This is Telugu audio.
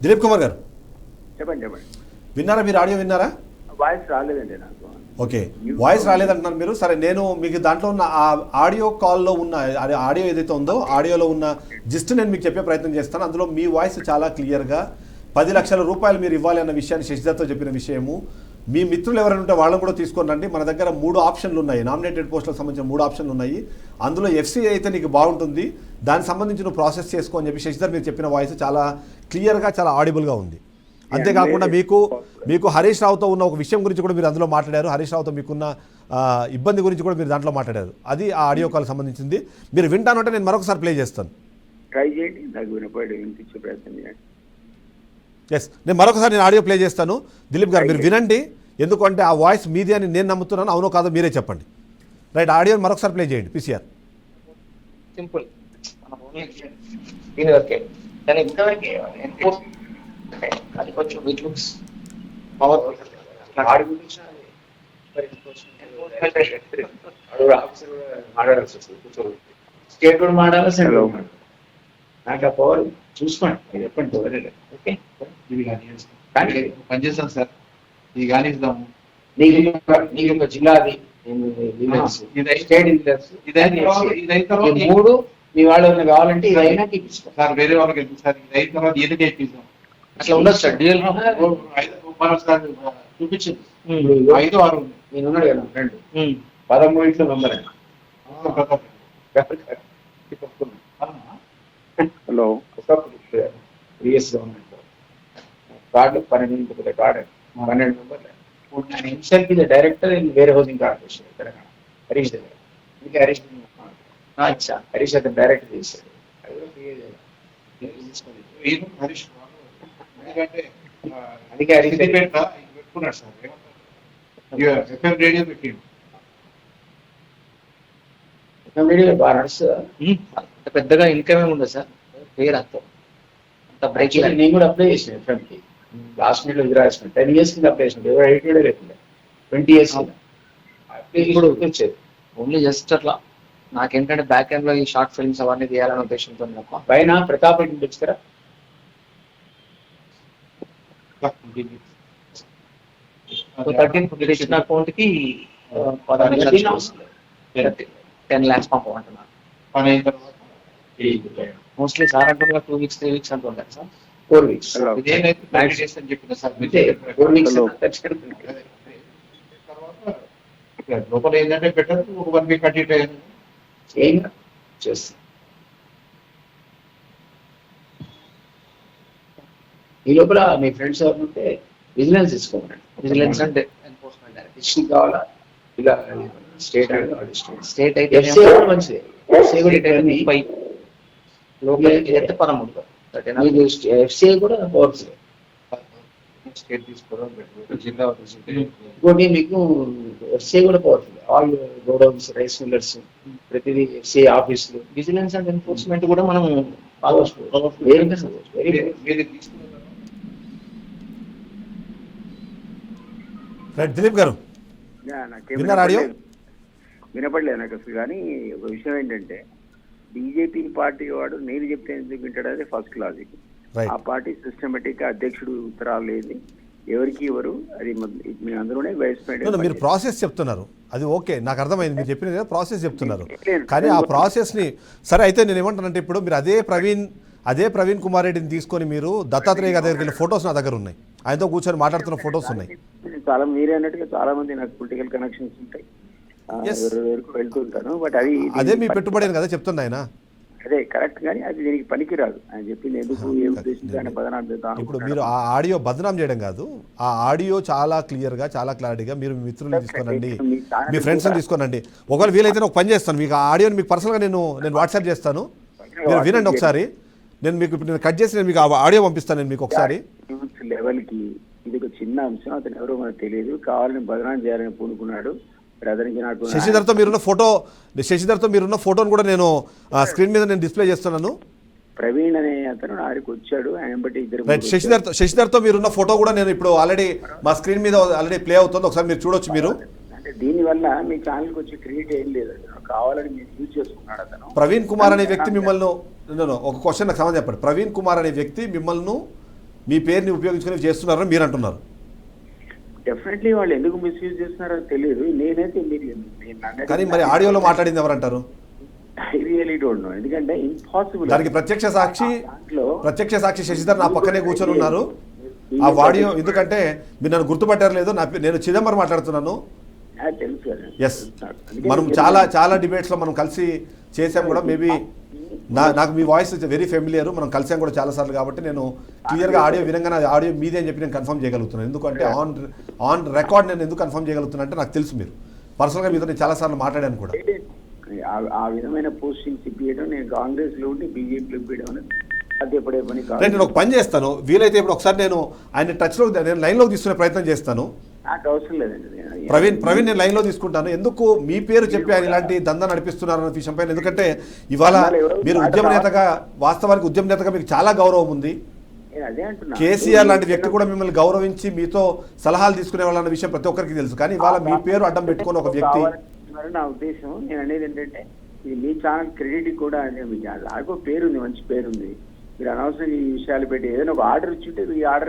దిలీప్ కుమార్ గారు చెప్పండి చెప్పండి. విన్నారా? మీరు ఆడియో విన్నారా? వాయిస్ రాలేదండి నాకు. ఓకే, వాయిస్ రాలేదంటున్నారు మీరు. సరే, నేను మీకు దాంట్లో ఉన్న ఆ ఆడియో కాల్లో ఉన్న ఆడియో ఏదైతే ఉందో ఆడియోలో ఉన్న జిస్ట్ నేను మీకు చెప్పే ప్రయత్నం చేస్తాను. అందులో మీ వాయిస్ చాలా క్లియర్గా 10 లక్షల రూపాయలు మీరు ఇవ్వాలి అన్న విషయాన్ని శశిధర్తో చెప్పిన విషయము, మీ మిత్రులు ఎవరైనా ఉంటే వాళ్ళని కూడా తీసుకొని రండి, మన దగ్గర 3 ఆప్షన్లు ఉన్నాయి, నామినేటెడ్ పోస్టులకు సంబంధించిన 3 ఆప్షన్లు ఉన్నాయి, అందులో ఎఫ్సీ అయితే నీకు బాగుంటుంది, దానికి సంబంధించి నువ్వు ప్రాసెస్ చేసుకో అని చెప్పి శశిధర్ మీరు చెప్పిన వాయిస్ చాలా క్లియర్గా చాలా ఆడిబుల్గా ఉంది. అంతేకాకుండా మీకు హరీష్ రావుతో ఉన్న ఒక విషయం గురించి కూడా మీరు అందులో మాట్లాడారు. హరీష్ రావుతో మీకున్న ఇబ్బంది గురించి కూడా మీరు దాంట్లో మాట్లాడారు. అది ఆ ఆడియో కాల్ సంబంధించింది. మీరు వింటానంటే నేను మరొకసారి ప్లే చేస్తాను. ట్రై చేయండి, నాకు వినిపించే ప్రయత్నం చేయండి. ఎస్, నేను మరొకసారి ఆడియో ప్లే చేస్తాను. దిలీప్ గారు మీరు వినండి, ఎందుకంటే ఆ వాయిస్ మీది అని నేను నమ్ముతున్నాను. అవునో కాదో మీరే చెప్పండి. రైట్, ఆడియో మరొకసారి ప్లే చేయండి. పీసీఆర్ సింపుల్ దీని వరకే, కానీ ఇంతవరకే అది కొంచెం విచ్ లుక్స్ పవర్ఫుల్. స్టేట్ కూడా మాడాలి, సెంట్రల్ కూడా మాడాలి. నాకు ఆ పవర్ చూసుకోండి, మీరు చెప్పండి. ఓకే, ఇది కానీ పనిచేస్తాం సార్, ఇది కానీ ఇద్దాము. నీకు ఒక జిల్లాది స్టేట్ మూడు మీ వాళ్ళు ఏమైనా కావాలంటే ఇది అయినా ఇప్పిస్తాం సార్, వేరే వాళ్ళకి వెళ్తుంది సార్. ఇది అయిన తర్వాత ఏది ఇప్పిస్తాం. అట్లా ఉండదు సార్. డిఎల్ చూపించింది 5, 6 నేను ఉన్నాడు కదా ఫ్రెండ్ 13 మెంబర్ అండి. Hello, previous government card 12 card 12 మెంబర్లు. ఇన్షియల్ కి director in where housing corporation Telangana Harish దగ్గర. ఇంకా హరీష్ అతను డైరెక్టర్ చేశాడు. హరీష్ ఎందుకంటే అందుకే హరీష్ పెట్టుకున్నాడు సార్. ఎఫ్ఎం రేడియో పెట్టిండు. బాగా నడుస్తుంది. పెద్దగా ఇన్కమ్ ఏమి ఉండదు సార్, పేరు అంత బ్రేక్. నేను కూడా అప్లై చేసిన ఎఫ్ఎంకి లాస్ట్ మినిట్ లో విరాసిన 10 years కింద అప్లై చేసిన. 8 లేకుండా 20 years ఇప్పుడు వచ్చేది. ఓన్లీ జస్ట్ అట్లా నాకేంటంటే బ్యాక్ ఎండ్ లో ఈ షార్ట్ ఫిల్మ్స్ అవన్నీ తీయాలనే ఉద్దేశంతో పైన ప్రతాప్ రెడ్డి తెచ్చుకరా 13 తెచ్చిన అకౌంట్ కి 10 lakhs పంపమంటున్నారు. పని అయిన తర్వాత మోస్ట్లీ సార్ అంటున్నా 2 weeks 3 weeks అంటుంటారు సార్. 4 weeks ఇదేనైతే 30 days అని చెప్పిన సార్. 4 weeks తర్వాత లోపల ఏంటంటే బెటర్ 1 week అటు ఇటు ఏం చేస్తాం. ఈ లోపల మీ ఫ్రెండ్స్ ఎవరు ఉంటే విజిలెన్స్ తీసుకోమనండి. విజిలెన్స్ అంటే ఎన్ఫోర్స్మెంట్ డిస్ట్రిక్ట్ కావాలా, ఇలా స్టేట్ స్టేట్ అయితే ఎఫ్సీ కూడా మంచిది. ఎఫ్సీ కూడా ఎఫ్సీ కూడా పవర్ఫుల్. స్టేట్ తీసుకోవడం బెటర్. జిల్లా ఇంకోటి మీకు ఎఫ్సీ కూడా powerful. All godowns, rice millers, ప్రతిదీ ఎఫ్సీ ఆఫీసులు. విజిలెన్స్ అండ్ ఎన్ఫోర్స్మెంట్ కూడా మనం దిలీప్ గారు వినపడలేదు నాకు అసలు. కానీ ఒక విషయం ఏంటంటే, బీజేపీ పార్టీ వాడు నేను చెప్తే ఎందుకు వింటాడు, అది ఫస్ట్ లాజిక్. ఆ పార్టీ సిస్టమేటిక్ గా అధ్యక్షుడు ఉత్తరాలు లేదు, ఎవరికి ఎవరు, అది మీ అందరూనే వైస్ ప్రెసిడెంట్. మీరు ప్రాసెస్ చెప్తున్నారు, అది ఓకే, నాకు అర్థమైంది. మీరు చెప్పిన ప్రాసెస్ చెప్తున్నారు, కానీ ఆ ప్రాసెస్ని సరే అయితే నేను ఏమంటానంటే, ఇప్పుడు మీరు అదే ప్రవీణ్ కుమార్ రెడ్డిని తీసుకొని మీరు దత్తాత్రేయ గారి దగ్గరికి వెళ్ళిన ఫొటోస్ నా దగ్గర ఉన్నాయి, ఆయనతో కూర్చొని మాట్లాడుతున్న ఫొటోస్ ఉన్నాయి. చాలా మీరే అన్నట్టుగా చాలా మంది నాకు పొలిటికల్ కనెక్షన్స్ ఉంటాయి, వరకు వెళ్తుంటాను. బట్ అది అదే మీ పెట్టుబడి కదా చెప్తున్నా ఆయన. అదే కరెక్ట్, కానీ అది దీనికి పనికిరాదు. ఆయన చెప్పింది ఎందుకు ఏ ఉద్దేశంతో ఆయన బదనాం చేద్దాం. ఇప్పుడు మీరు ఆ ఆడియో బదనాం చేయడం కాదు, ఆ ఆడియో చాలా క్లియర్గా చాలా క్లారిటీగా మీరు మీ మిత్రులను తీసుకోనండి, మీ ఫ్రెండ్స్ని తీసుకోనండి. ఒకవేళ వీలైతే ఒక పని చేస్తాను, మీకు ఆ ఆడియోని మీకు పర్సనల్గా నేను వాట్సాప్ చేస్తాను, మీరు వినండి ఒకసారి. నేను కట్ చేసి నేను మీకు ఆడియో పంపిస్తాను నేను మీకు ఒకసారి. లెవెల్కి ఇది ఒక చిన్న అంశం, అతను ఎవరో మనకు తెలియదు, కావాలని బదనాం చేయాలని పూనుకున్నాడు. శశిధర్తో మీరున్న ఫోటోను కూడా నేను స్క్రీన్ మీద నేను డిస్ప్లే చేస్తున్నాను. ప్రవీణ్ అనే అతను ఆడికి వచ్చాడు, ఆయన బట్టి ఇద్దరు. శశిధర్తో మీరున్న ఫోటో కూడా నేను ఇప్పుడు ఆల్రెడీ మా స్క్రీన్ మీద ఆల్రెడీ ప్లే అవుతుంది, ఒకసారి మీరు చూడొచ్చు. మీరు అంటే దీనివల్ల మీ ఛానల్కి వచ్చి క్రియేట్ ఏం లేదు, కావాలని మీరు యూజ్ చేసుకున్నాడు అతను. ప్రవీణ్ కుమార్ అనే వ్యక్తి మిమ్మల్ని ఒక క్వశ్చన్ నాకు సమాధానం చెప్పండి. ప్రవీణ్ కుమార్ అనే వ్యక్తి మిమ్మల్ని మీ పేరుని ఉపయోగించుకుని చేస్తున్నారని మీరు అంటున్నారు. డెఫినెట్లీ వాళ్ళు ఎందుకు మిస్యూజ్ చేస్తున్నారో తెలియదు. నేనైతే కానీ మరి ఆడియోలో మాట్లాడింది ఎవరంటారు? I really don't know. ఎందుకంటే ఇంపాసిబుల్. దానికి ప్రత్యక్ష సాక్షి శశిధర్ నా పక్కనే కూర్చొని ఉన్నారు. ఆ ఆడియో ఎందుకంటే మీరు నన్ను గుర్తుపట్టారు లేదో, నేను చిదంబరం మాట్లాడుతున్నాను. తెలుసు కదా. ఎస్, మనం చాలా డిబేట్స్ లో మనం కలిసి చేసాం కూడా. మేబీ నాకు మీ వాయిస్ వెరీ ఫెమిలియర్, మనం కలిసాం కూడా చాలా సార్లు. కాబట్టి నేను క్లియర్గా ఆడియో వినంగానే అది ఆడియో మీదే అని చెప్పి నేను కన్ఫర్మ్ చేయగలుగుతున్నాను. ఎందుకంటే ఆన్ రికార్డ్ నేను ఎందుకు కన్ఫర్మ్ చేయగలుగుతున్నా అంటే నాకు తెలుసు మీరు పర్సనల్గా మీతో నేను చాలా సార్లు మాట్లాడాను కూడా. ఆ విధమైన పోస్టింగ్స్ ఇప్పించడం, నేను కాంగ్రెస్ లో ఉండి బీజేపీలో ఇప్పించడం అనేది సాధ్యపడే పని కాదు. నేను ఒక పని చేస్తాను, వీలైతే ఇప్పుడు ఒకసారి నేను ఆయన టచ్లో నేను లైన్లోకి తీసుకునే ప్రయత్నం చేస్తాను. నాకు అవసరం లేదండి. ప్రవీణ్ నేను లైన్లో తీసుకుంటాను. ఎందుకు మీ పేరు చెప్పి ఆయన ఇలాంటి దందా నడిపిస్తున్నారన్న విషయం పైన, ఎందుకంటే ఇవాళ మీరు ఉద్యమ నేతగా, వాస్తవానికి ఉద్యమ నేతగా మీకు చాలా గౌరవం ఉంది. కేసీఆర్ లాంటి వ్యక్తి కూడా మిమ్మల్ని గౌరవించి మీతో సలహాలు తీసుకునే వాళ్ళన్న విషయం ప్రతి ఒక్కరికి తెలుసు. కానీ ఇవాళ మీ పేరు అడ్డం పెట్టుకుని ఒక వ్యక్తి. నా ఉద్దేశం, నేను అనేది ఏంటంటే ఇది మీ ఛానల్ క్రెడిట్ కూడా మీకు పేరు ఉంది, మంచి పేరు ఉంది. మీరు అనవసరంగా ఈ విషయాలు పెట్టి ఏదైనా ఒక ఆర్డర్ ఇచ్చింటే ఈ ఆర్డర్